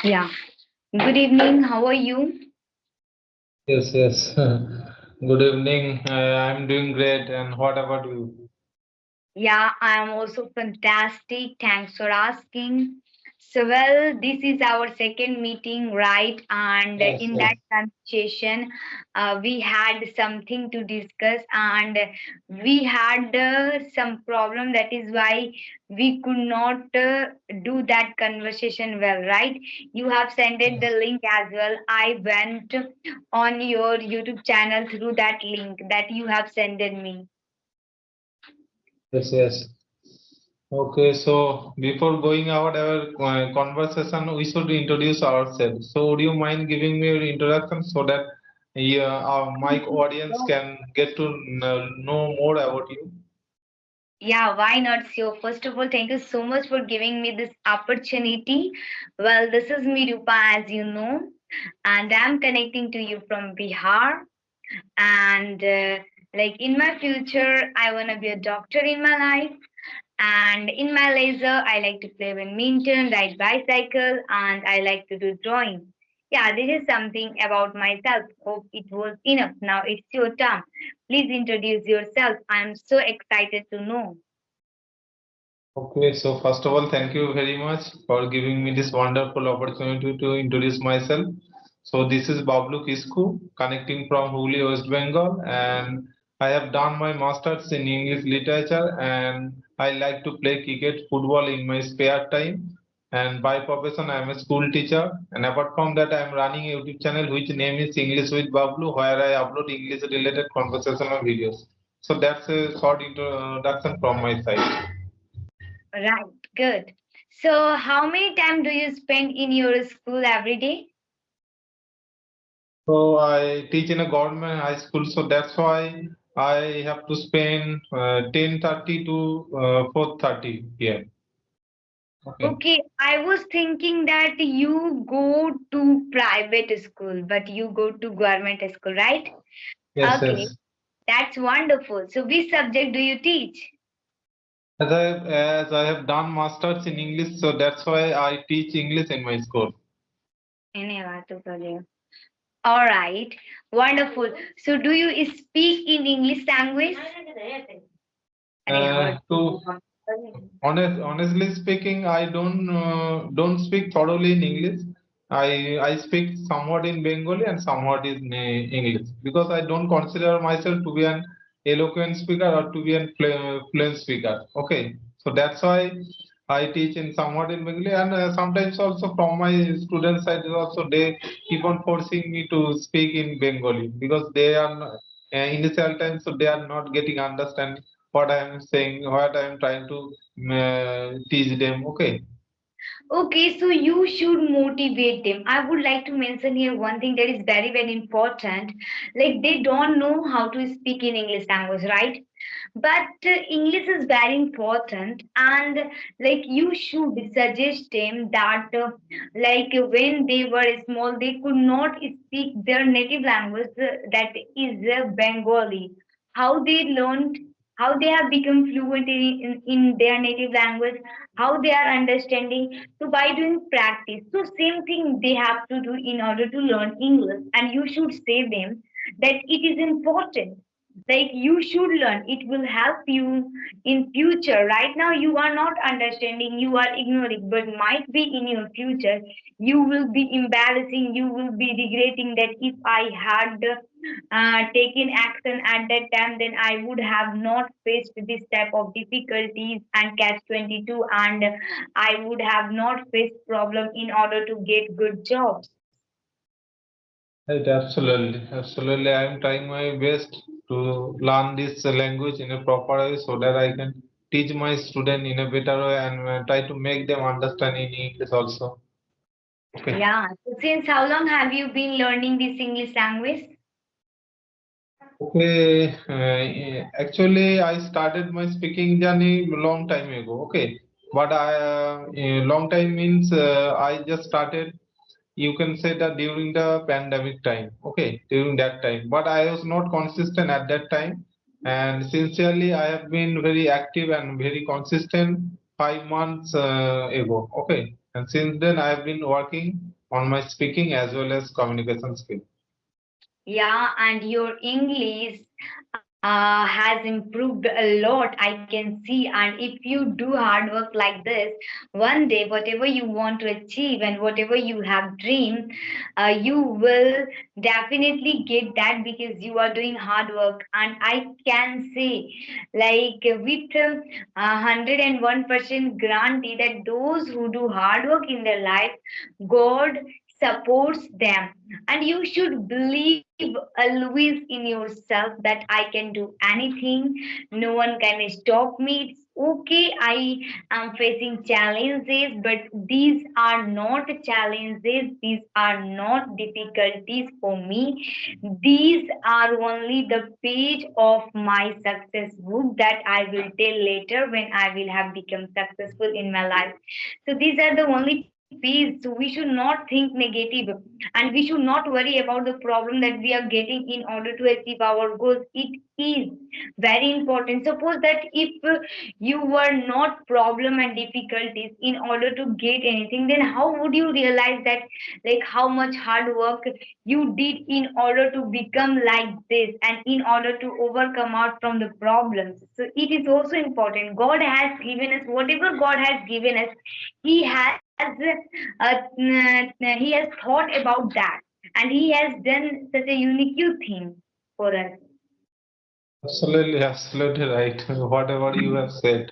Yeah. Good evening. How are you? Yes, yes. Good evening. I'm doing great. And what about you? Yeah, I am also fantastic. Thanks for asking. So, well, this is our second meeting, right? And Yes, in that yes. conversation, we had something to discuss, and we had some problem. That is why we could not do that conversation well, right? You have sent it the Yes, link as well. I went on your YouTube channel through that link that you have sent me. yes, yes. Okay, so before going out our conversation, we should introduce ourselves. So, would you mind giving me your introduction so that my audience can get to know more about you? Yeah, why not? So, first of all, thank you so much for giving me this opportunity. Well, this is me, Rupa, as you know, and I'm connecting to you from Bihar. And like in my future, I want to be a doctor in my life. And in my leisure, I like to play badminton, ride bicycle, and I like to do drawing. Yeah, this is something about myself. Hope it was enough. Now it's your turn. Please introduce yourself. I'm so excited to know. Okay, so first of all, thank you very much for giving me this wonderful opportunity to introduce myself. So this is Bablu Kisku, connecting from Hooghly, West Bengal, and I have done my masters in English literature, and I like to play cricket, football in my spare time. And by profession, I am a school teacher. And apart from that, I am running a YouTube channel which name is English with Bablu, where I upload English related conversational videos. So that's a short introduction from my side. Right, good. So, how many time do you spend in your school every day? So I teach in a government high school, so that's why I have to spend 10:30 to 4:30 p.m. Okay. Okay, I was thinking that you go to private school, but you go to government school, right? Yes, Okay, yes. that's wonderful. So, which subject do you teach? As I have done masters in English, so that's why I teach English in my school. Any बात तो करिए. All right, wonderful. So, do you speak in English language? अरे हाँ. To honestly speaking, I don't speak thoroughly in English. I speak somewhat in Bengali and somewhat in English because I don't consider myself to be an eloquent speaker or to be a fluent speaker. Okay, so that's why I teach in somewhat in Bengali, and sometimes also from my student side also they keep on forcing me to speak in Bengali because they are initial times, so they are not getting understand what I am saying, what I am trying to teach them. Okay. Okay, so you should motivate them. I would like to mention here one thing that is very, very important. Like they don't know how to speak in English language, right? But English is very important, and like you should suggest them that, like when they were small, they could not speak their native language, that is Bengali. How they learned, how they have become fluent in their native language, how they are understanding. So by doing practice, so same thing they have to do in order to learn English, and you should say them that it is important, like you should learn, it will help you in future. Right now you are not understanding, you are ignoring, but might be in your future you will be embarrassing, you will be regretting that if I had taken action at that time, then I would have not faced this type of difficulties and catch 22, and I would have not faced problem in order to get good jobs. Right, absolutely, absolutely. I am trying my best to learn this language in a proper way so that I can teach my student in a better way and try to make them understand in English also. Okay. Yeah, so since how long have you been learning this English language? Okay, actually, I started my speaking journey long time ago. Okay, but long time means I just started. You can say that during the pandemic time. Okay, during that time, but I was not consistent at that time. And sincerely, I have been very active and very consistent 5 months ago. Okay, and since then I have been working on my speaking as well as communication skill. Yeah, and your English has improved a lot. I can see. And if you do hard work like this, one day, whatever you want to achieve and whatever you have dreamed, you will definitely get that because you are doing hard work. And I can say, like, with 101% guarantee that those who do hard work in their life, God supports them, and you should believe always in yourself that I can do anything, no one can stop me. It's okay, I am facing challenges, but these are not challenges, these are not difficulties for me. These are only the page of my success book that I will tell later when I will have become successful in my life. So these are the only phase. So we should not think negative, and we should not worry about the problem that we are getting in order to achieve our goals. It is very important. Suppose that if you were not problem and difficulties in order to get anything, then how would you realize that, like, how much hard work you did in order to become like this and in order to overcome out from the problems. So it is also important. God has given us whatever God has given us. He has he has thought about that, and he has done such a unique thing for us. Absolutely, absolutely right. Whatever you have said,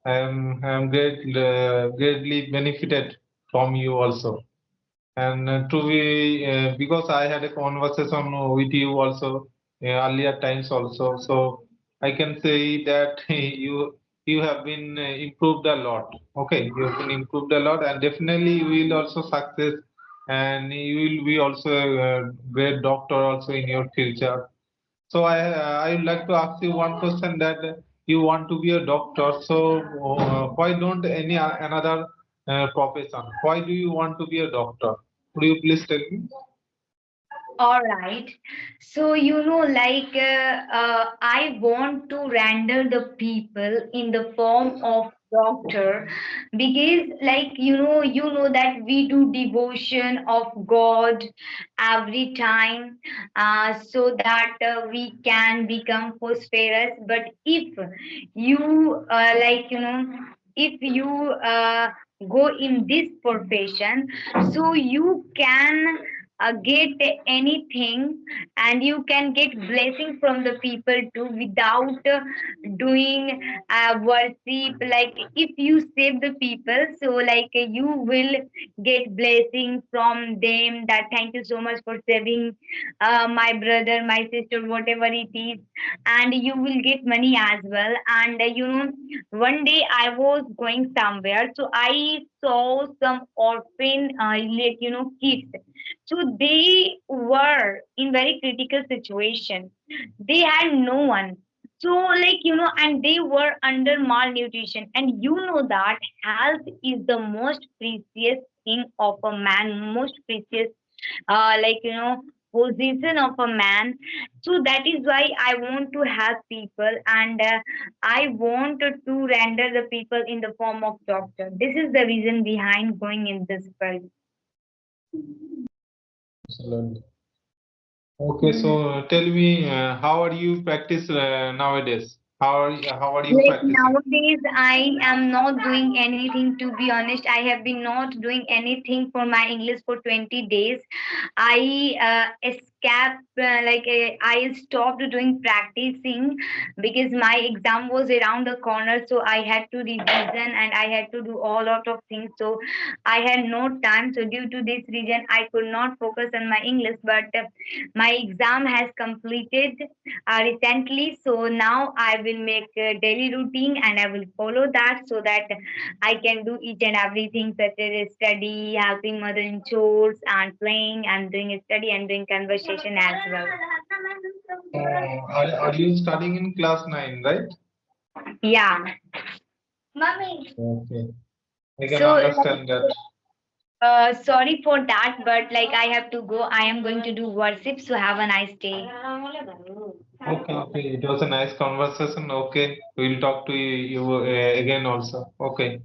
I'm greatly benefited from you also. And to be because I had a conversation with you also earlier times also, so I can say that you have been improved a lot. Okay, you have been improved a lot, and definitely you will also success, and you will be also a great doctor also in your future. So I would like to ask you one question that you want to be a doctor. So why don't any another profession? Why do you want to be a doctor? Could you please tell me? All right. So, like, I want to render the people in the form of doctor, because, like, that we do devotion of God every time, so that we can become prosperous. But if you, if you go in this profession, so you can get anything, and you can get blessing from the people too without doing worship. Like, if you save the people, so like you will get blessing from them, that thank you so much for saving my brother, my sister, whatever it is. And you will get money as well. And one day I was going somewhere, so I saw some orphan, kids. So they were in very critical situation. They had no one. So, like, and they were under malnutrition. And that health is the most precious thing of a man, most precious, like, position of a man. So that is why I want to help people, and I want to render the people in the form of doctor. This is the reason behind going in this field. Excellent. Okay, so tell me, how are you practice nowadays? How are you Like, practicing? nowadays, I am not doing anything, to be honest. I have been not doing anything for my English for 20 days. I escaped, I stopped doing practicing because my exam was around the corner. So I had to revision and I had to do all lot of things. So I had no time. So due to this reason, I could not focus on my English. But my exam has completed recently. So now I will make a daily routine and I will follow that so that I can do each and everything, such as study, helping mother in chores, and playing, and doing a study and doing conversation as well. Are you studying in class 9, right? Yeah. Mommy. Okay, I can So, understand that. Sorry for that, but like I have to go. I am going to do worship, so have a nice day. Okay, okay. It was a nice conversation. Okay, we'll talk to you again also. Okay.